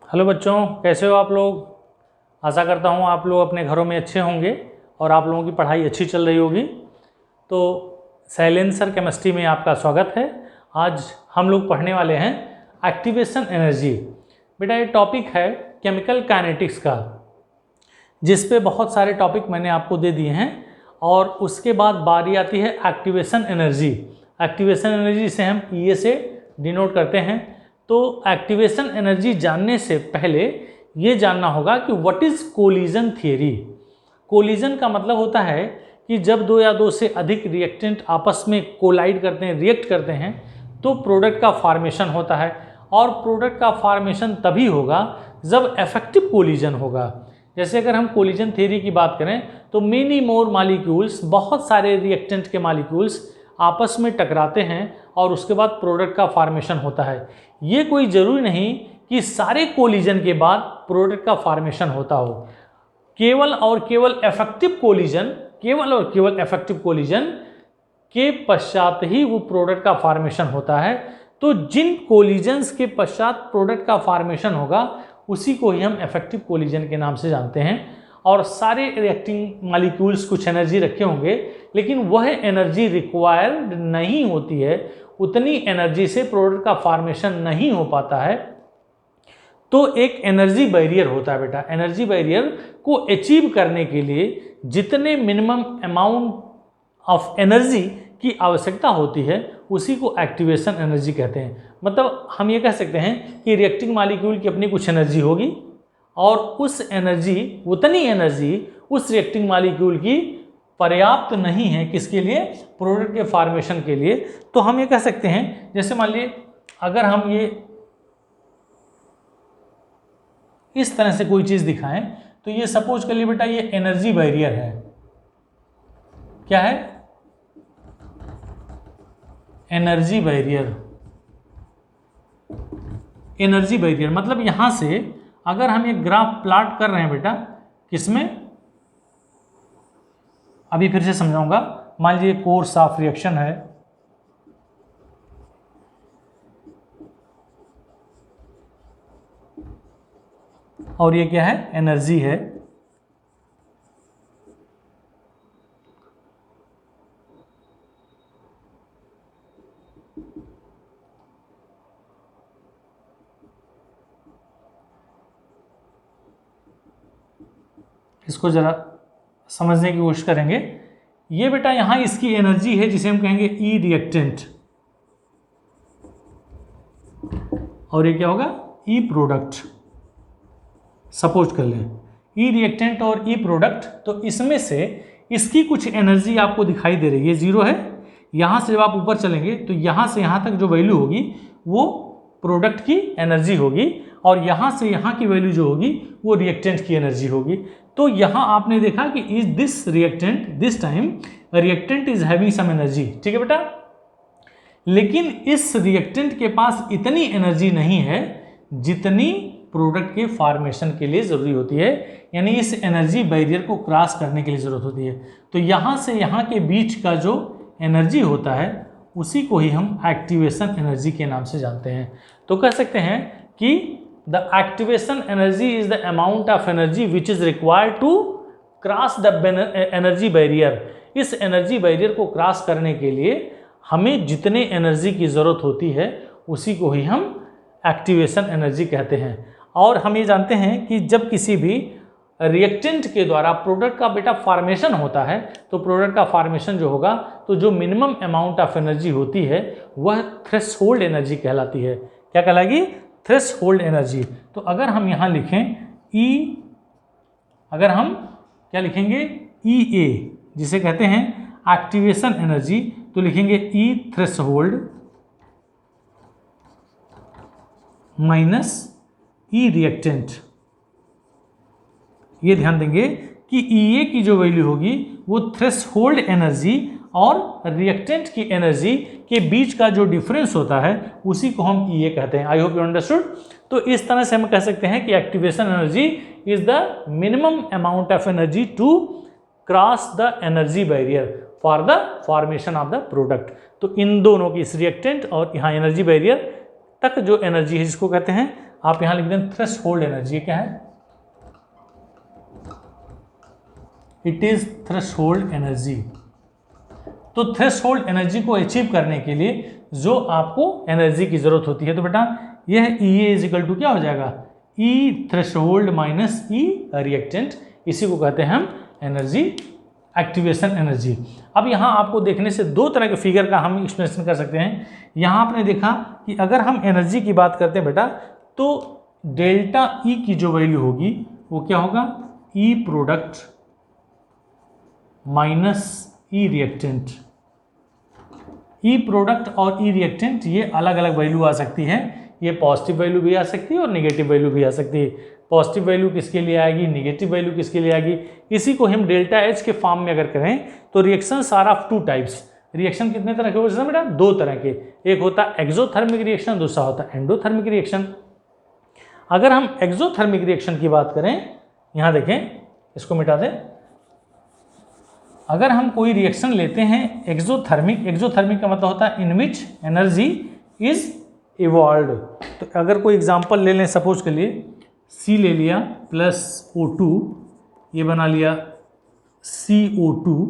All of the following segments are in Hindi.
हेलो बच्चों, कैसे हो आप लोग। आशा करता हूँ आप लोग अपने घरों में अच्छे होंगे और आप लोगों की पढ़ाई अच्छी चल रही होगी। तो साइलेंसर केमिस्ट्री में आपका स्वागत है। आज हम लोग पढ़ने वाले हैं एक्टिवेशन एनर्जी। बेटा ये टॉपिक है केमिकल काइनेटिक्स का, जिस पे बहुत सारे टॉपिक मैंने आपको दे दिए हैं। और उसके बाद बारी आती है एक्टिवेशन एनर्जी। एक्टिवेशन एनर्जी से हम ई से डिनोट करते हैं। तो एक्टिवेशन एनर्जी जानने से पहले ये जानना होगा कि what is collision theory. Collision का मतलब होता है कि जब दो या दो से अधिक रिएक्टेंट आपस में कोलाइड करते हैं, रिएक्ट करते हैं, तो प्रोडक्ट का फॉर्मेशन होता है। और प्रोडक्ट का फॉर्मेशन तभी होगा जब इफेक्टिव कोलिजन होगा। जैसे अगर हम कोलिजन थ्योरी की बात करें तो मेनी मोर मॉलिक्यूल्स, बहुत सारे रिएक्टेंट के मॉलिक्यूल्स आपस में टकराते हैं और उसके बाद प्रोडक्ट का फॉर्मेशन होता है। ये कोई ज़रूरी नहीं कि सारे कोलिजन के बाद प्रोडक्ट का फॉर्मेशन होता हो। केवल और केवल इफेक्टिव कोलिजन, केवल और केवल इफेक्टिव कोलिजन के पश्चात ही वो प्रोडक्ट का फॉर्मेशन होता है। तो जिन कोलिजन्स के पश्चात प्रोडक्ट का फॉर्मेशन होगा उसी को ही हम इफेक्टिव कोलिजन के नाम से जानते हैं। और सारे रिएक्टिंग मॉलिक्यूल्स कुछ एनर्जी रखे होंगे, लेकिन वह एनर्जी रिक्वायर्ड नहीं होती है, उतनी एनर्जी से प्रोडक्ट का फॉर्मेशन नहीं हो पाता है। तो एक एनर्जी बैरियर होता है बेटा। एनर्जी बैरियर को अचीव करने के लिए जितने मिनिमम अमाउंट ऑफ एनर्जी की आवश्यकता होती है उसी को एक्टिवेशन एनर्जी कहते हैं। मतलब हम ये कह सकते हैं कि रिएक्टिंग मॉलिक्यूल की अपनी कुछ एनर्जी होगी और उस एनर्जी, उतनी एनर्जी उस रिएक्टिंग मॉलिक्यूल की पर्याप्त नहीं है किसके लिए, प्रोडक्ट के फॉर्मेशन के लिए। तो हम ये कह सकते हैं, जैसे मान लीजिए अगर हम ये इस तरह से कोई चीज़ दिखाएं तो ये सपोज कर लिए बेटा ये एनर्जी बैरियर है। क्या है? Energy barrier. एनर्जी बैरियर मतलब यहां से अगर हम ये ग्राफ प्लॉट कर रहे हैं बेटा, किसमें, अभी फिर से समझाऊंगा। मान लीजिए कोर्स ऑफ रिएक्शन है, और ये क्या है, एनर्जी है। इसको जरा समझने की कोशिश करेंगे। ये बेटा यहां इसकी एनर्जी है जिसे हम कहेंगे ई रिएक्टेंट, और ये क्या होगा, ई प्रोडक्ट। सपोज कर लें ई रिएक्टेंट और ई प्रोडक्ट, तो इसमें से इसकी कुछ एनर्जी आपको दिखाई दे रही है, जीरो है। यहां से जब आप ऊपर चलेंगे तो यहां से यहां तक जो वैल्यू होगी वो प्रोडक्ट की एनर्जी होगी, और यहां से यहां की वैल्यू जो होगी वो रिएक्टेंट की एनर्जी होगी। तो यहां आपने देखा कि is this reactant, this time reactant is having some energy, ठीक है बेटा। लेकिन इस रिएक्टेंट के पास इतनी एनर्जी नहीं है जितनी प्रोडक्ट के फॉर्मेशन के लिए जरूरी होती है, यानी इस एनर्जी बैरियर को क्रॉस करने के लिए जरूरत होती है। तो यहां से यहां के बीच का जो एनर्जी होता है उसी को ही हम एक्टिवेशन एनर्जी के नाम से जानते हैं। तो कह सकते हैं कि the activation energy is the amount of energy which is required to cross the energy barrier. इस एनर्जी बैरियर को क्रॉस करने के लिए हमें जितने एनर्जी की ज़रूरत होती है उसी को ही हम एक्टिवेशन एनर्जी कहते हैं। और हम ये जानते हैं कि जब किसी भी रिएक्टेंट के द्वारा प्रोडक्ट का बेटा फॉर्मेशन होता है तो प्रोडक्ट का फॉर्मेशन जो होगा तो जो मिनिमम अमाउंट ऑफ एनर्जी होती है वह थ्रेशोल्ड एनर्जी कहलाती है। क्या कहलाएगी? Threshold energy. तो अगर हम यहाँ लिखें ई, अगर हम क्या लिखेंगे, ई ए जिसे कहते हैं एक्टिवेशन एनर्जी, तो लिखेंगे ई थ्रेशोल्ड माइनस ई रिएक्टेंट। ये ध्यान देंगे कि ई ए की जो वैल्यू होगी वो थ्रेशोल्ड एनर्जी और रिएक्टेंट की एनर्जी के बीच का जो डिफरेंस होता है उसी को हम ई ए कहते हैं। I hope you understood. तो इस तरह से हम कह सकते हैं कि activation energy is the minimum amount of energy to cross the energy barrier for the formation of the product. तो इन दोनों की, इस रिएक्टेंट और यहाँ एनर्जी बैरियर तक जो एनर्जी है जिसको कहते हैं आप यहाँ लिख दें थ्रेशोल्ड एनर्जी। क्या है? It is threshold energy. तो थ्रेशोल्ड एनर्जी को अचीव करने के लिए जो आपको एनर्जी की जरूरत होती है, तो बेटा यह ई ए इज इक्वल टू क्या हो जाएगा? ई थ्रेशोल्ड माइनस ई रिएक्टेंट। इसी को कहते हैं हम एनर्जी, एक्टिवेशन एनर्जी। अब यहाँ आपको देखने से दो तरह के फिगर का हम एक्सप्लेनेशन कर सकते हैं। यहाँ आपने देखा कि अगर हम एनर्जी की बात करते हैं बेटा, तो डेल्टा ई की जो वैल्यू होगी वो क्या होगा? ई प्रोडक्ट माइनस ई रिएक्टेंट। ई प्रोडक्ट और ई रिएक्टेंट ये अलग अलग वैल्यू आ सकती है। ये पॉजिटिव वैल्यू भी आ सकती है और नेगेटिव वैल्यू भी आ सकती है। पॉजिटिव वैल्यू किसके लिए आएगी, नेगेटिव वैल्यू किसके लिए आएगी? इसी को हम डेल्टा एच के फॉर्म में अगर करें तो reaction are of two types. Reaction कितने तरह के होते हैं बेटा? दो तरह के। एक होता है एक्सोथर्मिक रिएक्शन, दूसरा होता है एंडोथर्मिक रिएक्शन। अगर हम एक्सोथर्मिक रिएक्शन की बात करें, यहाँ देखें, इसको मिटा दें। अगर हम कोई रिएक्शन लेते हैं एक्सोथर्मिक, एक्सोथर्मिक का मतलब होता है इन विच एनर्जी इज इवॉल्व। तो अगर कोई एग्जांपल ले लें, सपोज के लिए C ले लिया प्लस O2, ये बना लिया CO2,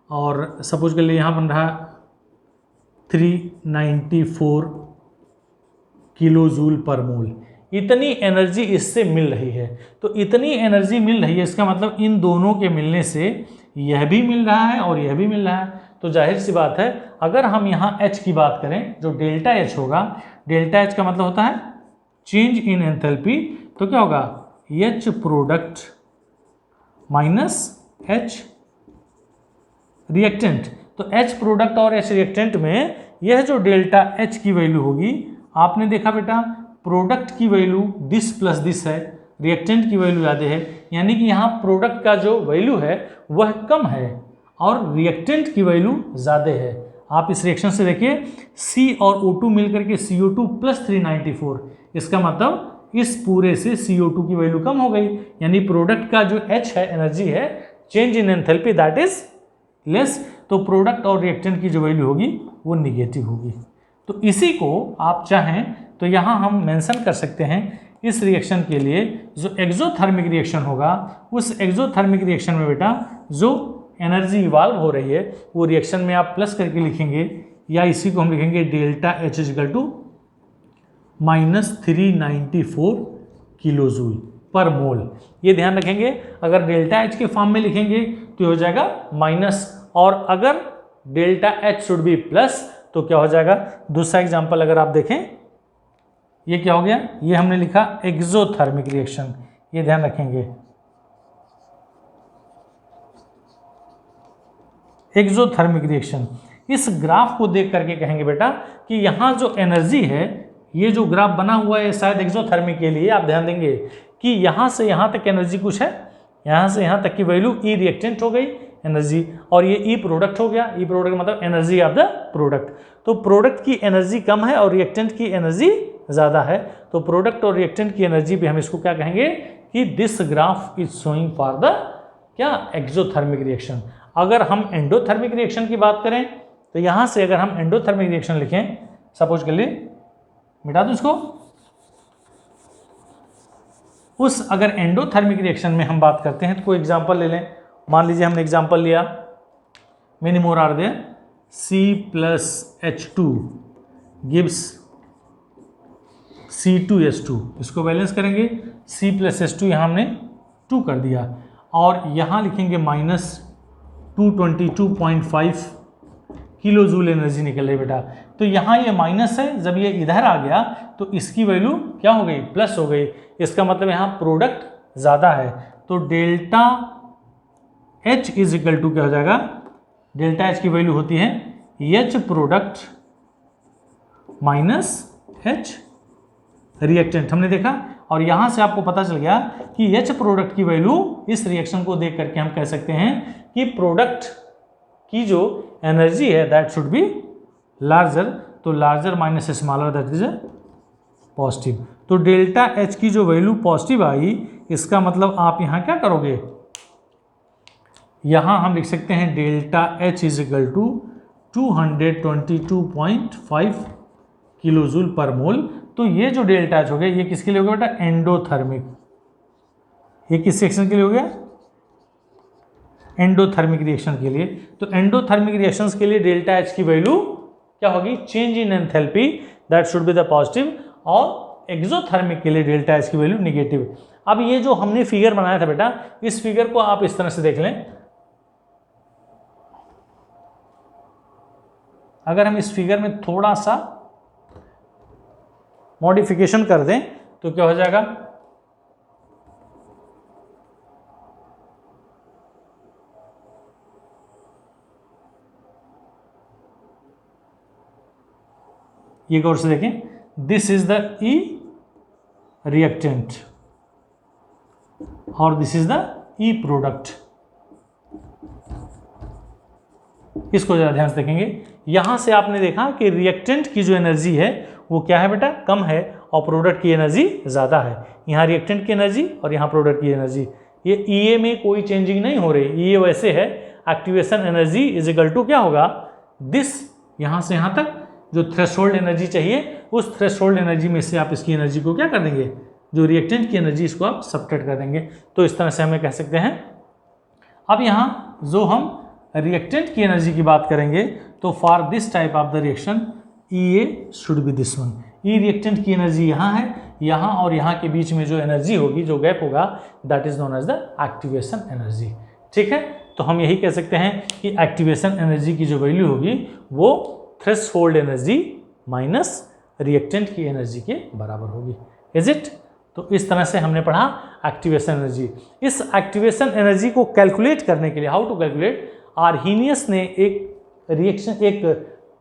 और सपोज के लिए यहाँ बन रहा 394 किलो जूल पर मोल। इतनी एनर्जी इससे मिल रही है। तो इतनी एनर्जी मिल रही है, इसका मतलब इन दोनों के मिलने से यह भी मिल रहा है और यह भी मिल रहा है। तो जाहिर सी बात है, अगर हम यहाँ H की बात करें, जो डेल्टा H होगा, डेल्टा H का मतलब होता है चेंज इन एंथैल्पी। तो क्या होगा? H product minus H reactant. तो H प्रोडक्ट और H रिएक्टेंट में यह जो डेल्टा H की वैल्यू होगी, आपने देखा बेटा प्रोडक्ट की वैल्यू दिस प्लस दिस है, रिएक्टेंट की वैल्यू ज़्यादा है, यानी कि यहाँ प्रोडक्ट का जो वैल्यू है वह कम है और रिएक्टेंट की वैल्यू ज़्यादा है। आप इस रिएक्शन से देखिए, C और O2 मिलकर के CO2 प्लस 394, इसका मतलब इस पूरे से CO2 की वैल्यू कम हो गई, यानी प्रोडक्ट का जो H है, एनर्जी है, change in enthalpy that is less. तो प्रोडक्ट और रिएक्टेंट की जो वैल्यू होगी वो निगेटिव होगी। तो इसी को आप चाहें तो यहाँ हम मेंशन कर सकते हैं, इस रिएक्शन के लिए जो एक्सोथर्मिक रिएक्शन होगा, उस एक्सोथर्मिक रिएक्शन में बेटा जो एनर्जी इवाल्व हो रही है वो रिएक्शन में आप प्लस करके लिखेंगे, या इसी को हम लिखेंगे delta H equal to minus 394 kilo joule per mole. ये ध्यान रखेंगे, अगर डेल्टा H के फॉर्म में लिखेंगे तो हो जाएगा माइनस, और अगर delta H should be plus तो क्या हो जाएगा? दूसरा एग्जांपल अगर आप देखें, ये क्या हो गया? ये हमने लिखा एक्सोथर्मिक रिएक्शन, ये ध्यान रखेंगे, एक्सोथर्मिक रिएक्शन। इस ग्राफ को देख करके कहेंगे बेटा कि यहाँ जो एनर्जी है, ये जो ग्राफ बना हुआ है शायद एक्सोथर्मिक के लिए, आप ध्यान देंगे कि यहाँ से यहाँ तक एनर्जी कुछ है, यहाँ से यहाँ तक की वैल्यू ई रिएक्टेंट हो गई एनर्जी, और ये ई प्रोडक्ट हो गया। ई प्रोडक्ट मतलब एनर्जी ऑफ द प्रोडक्ट। तो प्रोडक्ट की एनर्जी कम है और रिएक्टेंट की एनर्जी ज़्यादा है। तो प्रोडक्ट और रिएक्टेंट की एनर्जी पे हम इसको क्या कहेंगे कि this graph is showing for the क्या? Exothermic reaction. अगर हम एंडोथर्मिक रिएक्शन की बात करें तो यहाँ से अगर हम एंडोथर्मिक रिएक्शन लिखें, सपोज के लिए, मिटा दो इसको, उस अगर एंडोथर्मिक रिएक्शन में हम बात करते हैं तो कोई एग्जांपल ले लें। मान लीजिए हमने एग्जांपल लिया, many more are there C+H2 gives C2H2। इसको बैलेंस करेंगे, C+H2 यहाँ हमने 2 कर दिया, और यहाँ लिखेंगे माइनस 222.5 किलो जूल एनर्जी निकल रही बेटा। तो यहाँ ये माइनस है, जब ये इधर आ गया तो इसकी वैल्यू क्या हो गई? प्लस हो गई। इसका मतलब यहाँ प्रोडक्ट ज़्यादा है। तो delta H is equal to क्या हो जाएगा? डेल्टा H की वैल्यू होती है H product minus H reactant, हमने देखा। और यहाँ से आपको पता चल गया कि H प्रोडक्ट की वैल्यू इस रिएक्शन को देख करके हम कह सकते हैं कि प्रोडक्ट की जो एनर्जी है दैट शुड बी लार्जर। तो larger minus smaller that is positive. तो डेल्टा H की जो वैल्यू पॉजिटिव आई, इसका मतलब आप यहाँ क्या करोगे? यहाँ हम लिख सकते हैं delta H is equal to 222.5 kilojoule per mole. तो ये जो डेल्टा एच हो गया ये किसके लिए हो गया बेटा, एंडोथर्मिक। ये किस रिएक्शन के लिए हो गया, एंडोथर्मिक रिएक्शन के लिए। तो एंडोथर्मिक रिएक्शंस के लिए डेल्टा एच की वैल्यू क्या होगी, change in enthalpy, that should be the positive. और एक्सोथर्मिक के लिए डेल्टा एच की वैल्यू निगेटिव। अब ये जो हमने फिगर बनाया था बेटा, इस फिगर को आप इस तरह से देख लें। अगर हम इस फिगर में थोड़ा सा मॉडिफिकेशन कर दें तो क्या हो जाएगा, ये गौर से देखें, this is the E reactant और this is the E product. इसको जरा ध्यान से देखेंगे। यहां से आपने देखा कि रिएक्टेंट की जो एनर्जी है वो क्या है बेटा, कम है, और प्रोडक्ट की एनर्जी ज़्यादा है। यहाँ रिएक्टेंट की एनर्जी और यहाँ प्रोडक्ट की एनर्जी, ये ई में कोई चेंजिंग नहीं हो रही, ई वैसे है। Activation energy is equal to क्या होगा, दिस, यहाँ से यहाँ तक जो थ्रेशोल्ड एनर्जी चाहिए, उस थ्रेशोल्ड एनर्जी में से आप इसकी एनर्जी को क्या कर देंगे, जो रिएक्टेंट की एनर्जी, इसको आप सबट्रैक्ट कर देंगे। तो इस तरह से हमें कह सकते हैं। अब यहाँ जो हम रिएक्टेंट की एनर्जी की बात करेंगे तो for this type of the reaction E A should be this one. E reactant की एनर्जी यहाँ है, यहाँ और यहाँ के बीच में जो एनर्जी होगी, जो गैप होगा, that is known as the activation energy. ठीक है, तो हम यही कह सकते हैं कि एक्टिवेशन एनर्जी की जो वैल्यू होगी वो थ्रेशोल्ड एनर्जी माइनस रिएक्टेंट की एनर्जी के बराबर होगी। Is it? तो इस तरह से हमने पढ़ा एक्टिवेशन एनर्जी। इस एक्टिवेशन एनर्जी को कैलकुलेट करने के लिए, हाउ टू कैलकुलेट, आर्हीनियस ने एक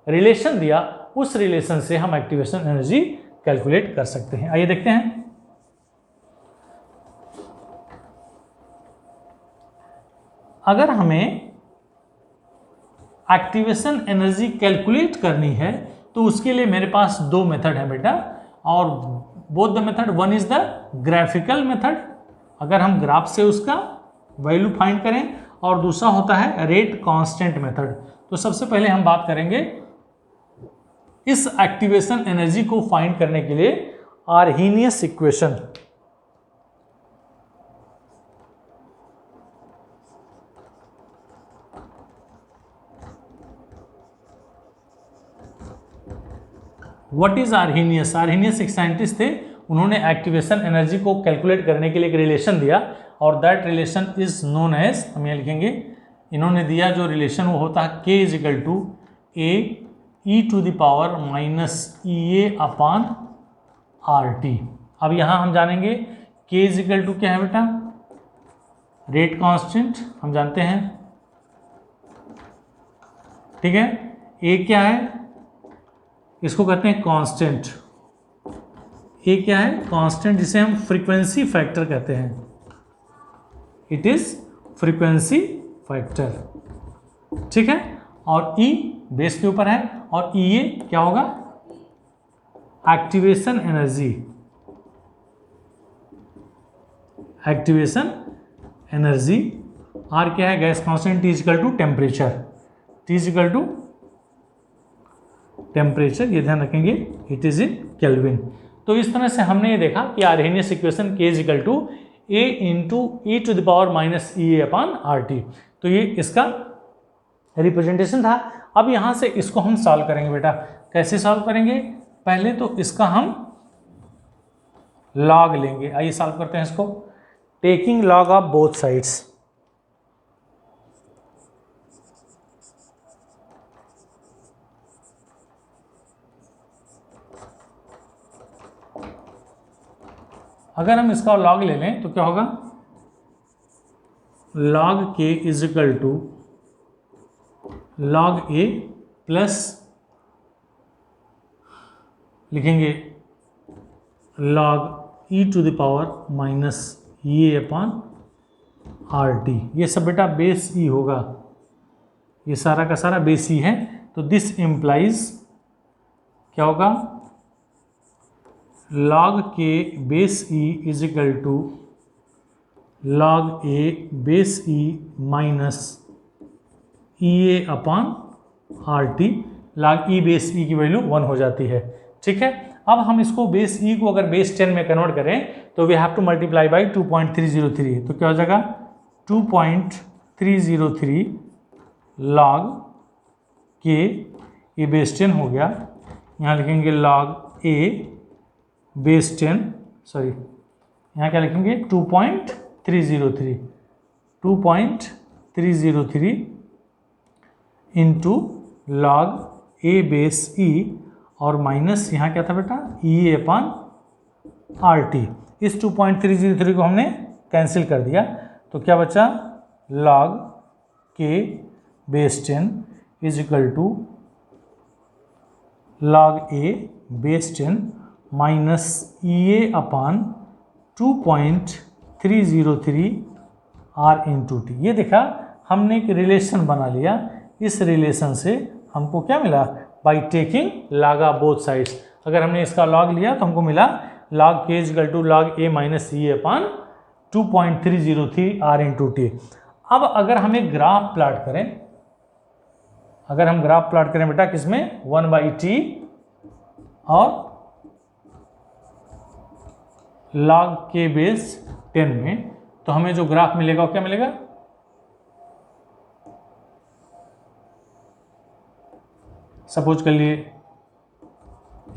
रिलेशन दिया, उस रिलेशन से हम एक्टिवेशन एनर्जी कैलकुलेट कर सकते हैं। आइए देखते हैं। अगर हमें एक्टिवेशन एनर्जी कैलकुलेट करनी है तो उसके लिए मेरे पास दो मेथड है बेटा, और both the method, one is the graphical method, अगर हम ग्राफ से उसका वैल्यू फाइंड करें, और दूसरा होता है रेट कांस्टेंट मेथड। तो सबसे पहले हम बात करेंगे इस एक्टिवेशन एनर्जी को फाइंड करने के लिए Arrhenius equation. What is Arrhenius? Arrhenius एक साइंटिस्ट थे, उन्होंने एक्टिवेशन एनर्जी को कैलकुलेट करने के लिए एक रिलेशन दिया, और that relation is known as, हम यहाँ लिखेंगे, इन्होंने दिया जो रिलेशन वो होता है k is equal to A E to the power minus E A upon R T. अब यहाँ हम जानेंगे k इज इक्वल टू क्या है बेटा, रेट कांस्टेंट हम जानते हैं, ठीक है। ए क्या है, इसको कहते हैं कांस्टेंट। ए क्या है, कांस्टेंट, जिसे हम फ्रीक्वेंसी फैक्टर कहते हैं, इट इज फ्रीक्वेंसी फैक्टर, ठीक है। और ई बेस के ऊपर है, और ई ए क्या होगा, activation energy, activation energy. R क्या है, gas constant, T is equal to temperature, T is equal to temperature, ये ध्यान रखेंगे, इट इज इन केल्विन। तो इस तरह से हमने ये देखा कि Arrhenius equation k is equal to A into E to the power minus E A upon R T. तो ये इसका रिप्रेजेंटेशन था। अब यहाँ से इसको हम सॉल्व करेंगे बेटा। कैसे सॉल्व करेंगे, पहले तो इसका हम लॉग लेंगे। आइए सॉल्व करते हैं इसको, taking log of both sides. अगर हम इसका लॉग ले लें तो क्या होगा, log k is equal to log a plus लिखेंगे log e to the power minus A upon R T. ये सब बेटा बेस ई होगा, ये सारा का सारा बेस ई है। तो दिस इम्प्लाइज क्या होगा, log k base E is equal to log a base E minus E A upon R T. log e base E की वैल्यू 1 हो जाती है, ठीक है। अब हम इसको बेस ई को अगर बेस 10 में कन्वर्ट करें तो we have to multiply by 2.303, तो क्या हो जाएगा 2.303 लॉग के, ये बेस 10 हो गया, यहाँ लिखेंगे लॉग ए बेस 10, सॉरी यहाँ क्या लिखेंगे 2.303 इंटू लॉग ए बेस ई, और माइनस यहाँ क्या था बेटा ई ए अपान आर टी। इस 2.303 को हमने कैंसिल कर दिया, तो क्या बचा log K base 10 is equal to log A base 10 minus E A upon 2.303 R into T. ये देखा हमने एक रिलेशन बना लिया, इस रिलेशन से हमको क्या मिला, by taking log of both sides. अगर हमने इसका लॉग लिया तो हमको मिला log K is equal to log A minus E upon 2.303 R into T. अब अगर हम एक ग्राफ प्लॉट करें, अगर हम ग्राफ प्लॉट करें बेटा किसमें 1/t और लॉग के बेस 10 में, तो हमें जो ग्राफ मिलेगा वो क्या मिलेगा, सपोज कर लिए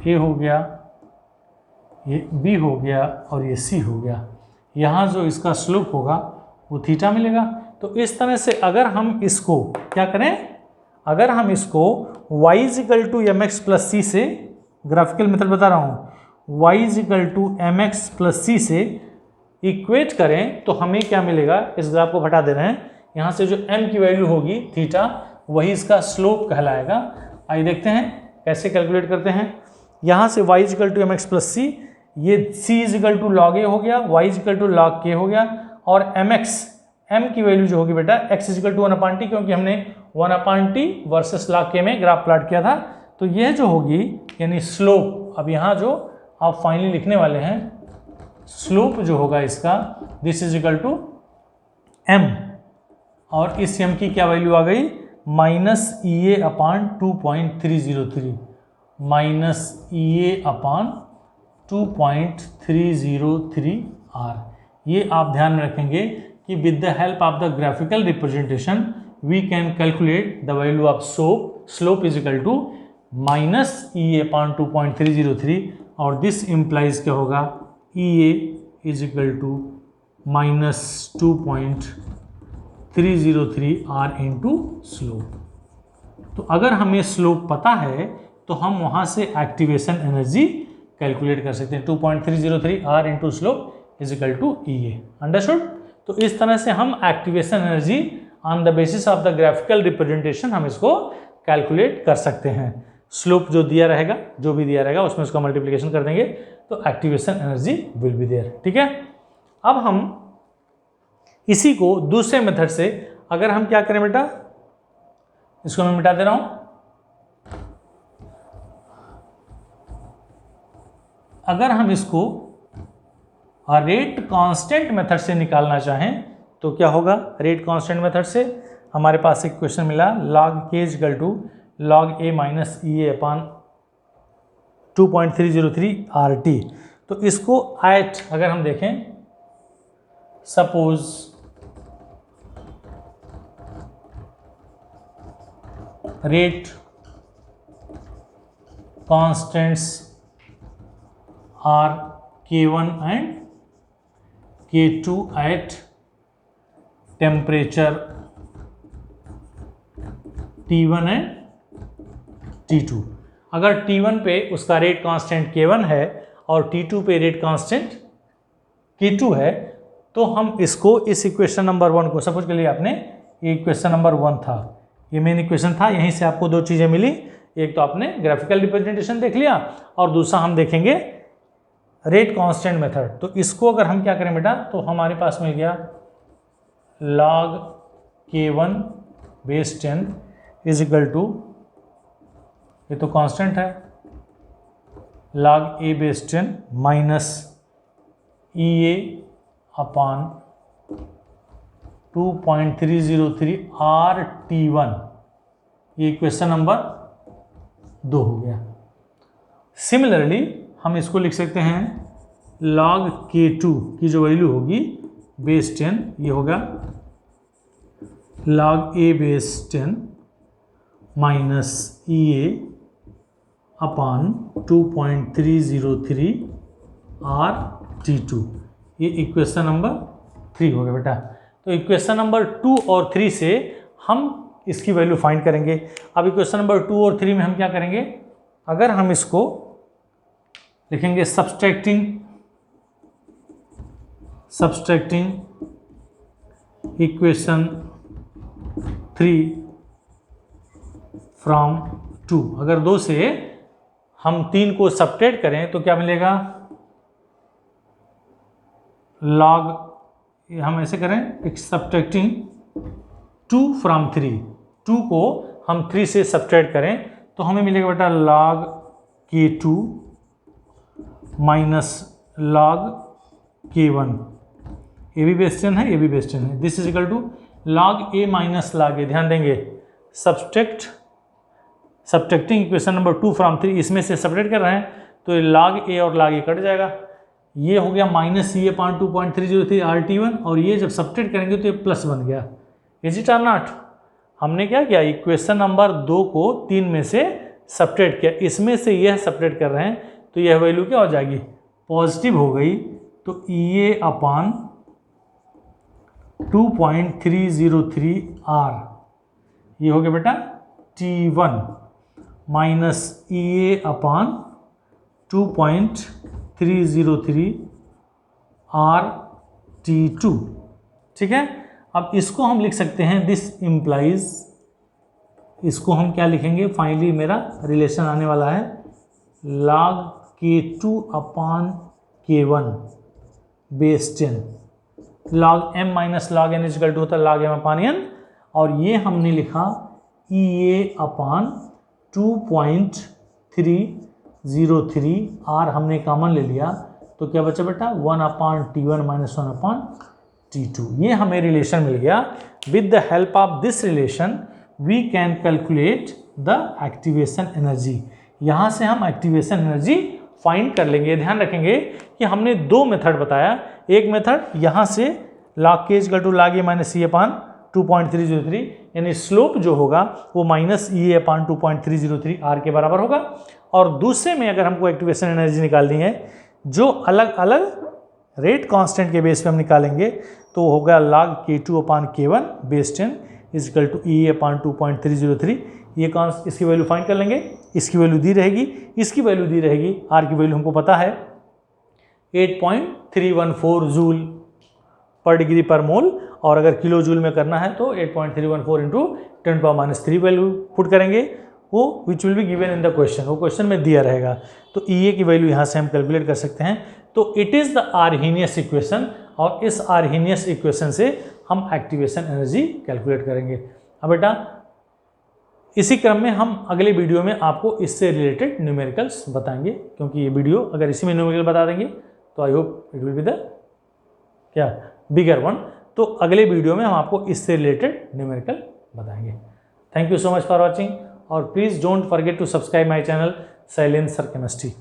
ए हो गया, ये बी हो गया और ये सी हो गया। यहाँ जो इसका स्लोप होगा वो थीटा मिलेगा। तो इस तरह से अगर हम इसको क्या करें, अगर हम इसको y is equal to M X plus C से, ग्राफिकल मेथड बता रहा हूँ, y is equal to M X plus C से इक्वेट करें तो हमें क्या मिलेगा, इस ग्राफ को हटा दे रहे हैं, यहाँ से जो m की वैल्यू होगी थीटा वही इसका स्लोप कहलाएगा। आइए देखते हैं कैसे कैलकुलेट करते हैं। यहाँ से y is equal to M X plus C, ये c is equal to log A हो गया, y is equal to log K हो गया, और m की वैल्यू जो होगी बेटा x is equal to 1/t, क्योंकि हमने 1/t वर्सेस लॉग के में ग्राफ प्लॉट किया था। तो यह जो होगी यानी स्लोप, अब यहाँ जो आप फाइनली लिखने वाले हैं स्लोप जो होगा इसका, this is equal to m, और इस m की क्या वैल्यू आ गई, minus E A upon 2.303, minus E A upon 2.303 R. ये आप ध्यान में रखेंगे कि with the help of the graphical representation we can calculate the value of slope is equal to minus E A upon 2.303, और दिस इम्प्लाइज क्या होगा, E A is equal to minus 2.303 R into slope. तो अगर हमें स्लोप पता है तो हम वहाँ से एक्टिवेशन एनर्जी कैलकुलेट कर सकते हैं। 2.303 R into slope is equal to E A. Understood. तो इस तरह से हम activation energy on the basis of the graphical representation हम इसको कैलकुलेट कर सकते हैं। स्लोप जो दिया रहेगा, जो भी दिया रहेगा उसमें उसका मल्टीप्लिकेशन कर देंगे तो activation energy will be there. ठीक है। अब हम इसी को दूसरे मेथड से अगर हम क्या करें बेटा, इसको मैं मिटा दे रहा हूं। अगर हम इसको रेट कांस्टेंट मेथड से निकालना चाहें तो क्या होगा, रेट कांस्टेंट मेथड से हमारे पास एक क्वेश्चन मिला, log k is equal to log a minus E A upon 2.303 RT। तो इसको एट अगर हम देखें, suppose rate constants are K1 and K2 at temperature T1 and T2। अगर T1 पे उसका रेट कांस्टेंट K1 है और T2 पे रेट कांस्टेंट K2 है, तो हम इसको इस इक्वेशन नंबर 1 को, सपोज के लिए आपने ये इक्वेशन नंबर 1 था, ये मेन इक्वेशन था, यहीं से आपको दो चीज़ें मिली, एक तो आपने ग्राफिकल रिप्रेजेंटेशन देख लिया और दूसरा हम देखेंगे रेट कांस्टेंट मेथड। तो इसको अगर हम क्या करें बेटा, तो हमारे पास मिल गया log K1 base 10 is equal to, ये तो कांस्टेंट है, log A base 10 minus E A upon 2.303 RT1। ये क्वेश्चन नंबर 2 हो गया। सिमिलरली हम इसको लिख सकते हैं log K2 की जो वैल्यू होगी बेस 10, ये होगा log A base 10 minus EA upon 2.303 RT2। ये इक्वेशन नंबर 3 हो गया बेटा। तो इक्वेशन नंबर 2 और 3 से हम इसकी वैल्यू फाइंड करेंगे। अब इक्वेशन नंबर 2 और 3 में हम क्या करेंगे, अगर हम इसको लिखेंगे सब्सट्रैक्टिंग इक्वेशन 3 फ्रॉम 2, अगर 2 से हम 3 को सब्ट्रैक्ट करें तो क्या मिलेगा, log, हम ऐसे करें सब्ट्रैक्टिंग 2 फ्रॉम 3, 2 को हम 3 से सब्ट्रैक्ट करें तो हमें मिलेगा बेटा log K2 minus log K1। ये भी बेस 10 है, ये भी बेस 10 है। This is equal to log A minus log A। ध्यान देंगे सब्ट्रैक्टिंग इक्वेशन नंबर 2 फ्रॉम 3, इसमें से सब्ट्रैक्ट कर रहे हैं तो log A और log A कट जाएगा। ये हो गया माइनस CA पान 2.303 RT1, और ये जब सब्ट्रैक्ट करेंगे तो ये प्लस बन गया। Is it or not? हमने क्या किया, इक्वेशन नंबर 2 को 3 में से सब्ट्रैक्ट किया, इसमें से यह सब्ट्रैक्ट कर रहे हैं तो यह वैल्यू क्या हो जाएगी, पॉजिटिव हो गई। तो EA अपान 2.303 R, ये हो गया बेटा T1 minus EA upon 2.303 RT2। ठीक है, अब इसको हम लिख सकते हैं दिस इम्प्लाइज, इसको हम क्या लिखेंगे, फाइनली मेरा रिलेशन आने वाला है log K2 upon K1 base 10, log M minus log N equal to होता है log M अपान N, और ये हमने लिखा EA अपान 2.303 R हमने कॉमन ले लिया तो क्या बचा बेटा 1 अपान T1 माइनस 1 अपान T2। ये हमें रिलेशन मिल गया। With the help of this relation we can calculate the activation energy. यहाँ से हम एक्टिवेशन एनर्जी फाइंड कर लेंगे। ध्यान रखेंगे कि हमने 2 मेथड बताया। एक मेथड यहाँ से log K equal to log A minus C upon 2.303, यानी स्लोप जो होगा वो माइनस EA अपान 2.303 R के बराबर होगा। और दूसरे में अगर हमको एक्टिवेशन एनर्जी निकालनी है जो अलग अलग रेट कांस्टेंट के बेस पे हम निकालेंगे तो होगा log K2 upon K1 base 10 equal to EA upon 2.303। ये इसकी वैल्यू फाइंड कर लेंगे, इसकी वैल्यू दी रहेगी, इसकी वैल्यू दी रहेगी। R की वैल्यू हमको पता है 8.314 जूल पर डिग्री पर मोल, और अगर किलो जूल में करना है तो 8.314 इंटू 10⁻³ वैल्यू पुट करेंगे, वो which will be given in the question, वो क्वेश्चन में दिया रहेगा। तो EA की वैल्यू यहाँ से हम कैलकुलेट कर सकते हैं। तो it is the Arrhenius equation, और इस आर्हीनियस इक्वेशन से हम एक्टिवेशन एनर्जी कैलकुलेट करेंगे। अब बेटा इसी क्रम में हम अगले वीडियो में आपको इससे रिलेटेड न्यूमेरिकल्स बताएंगे, क्योंकि ये वीडियो अगर इसी में न्यूमेरिकल बता देंगे तो I hope it will be the क्या बिगर वन। तो अगले वीडियो में हम आपको इससे रिलेटेड न्यूमेरिकल बताएंगे। Thank you so much for watching, और please don't forget to subscribe my channel silencer chemistry.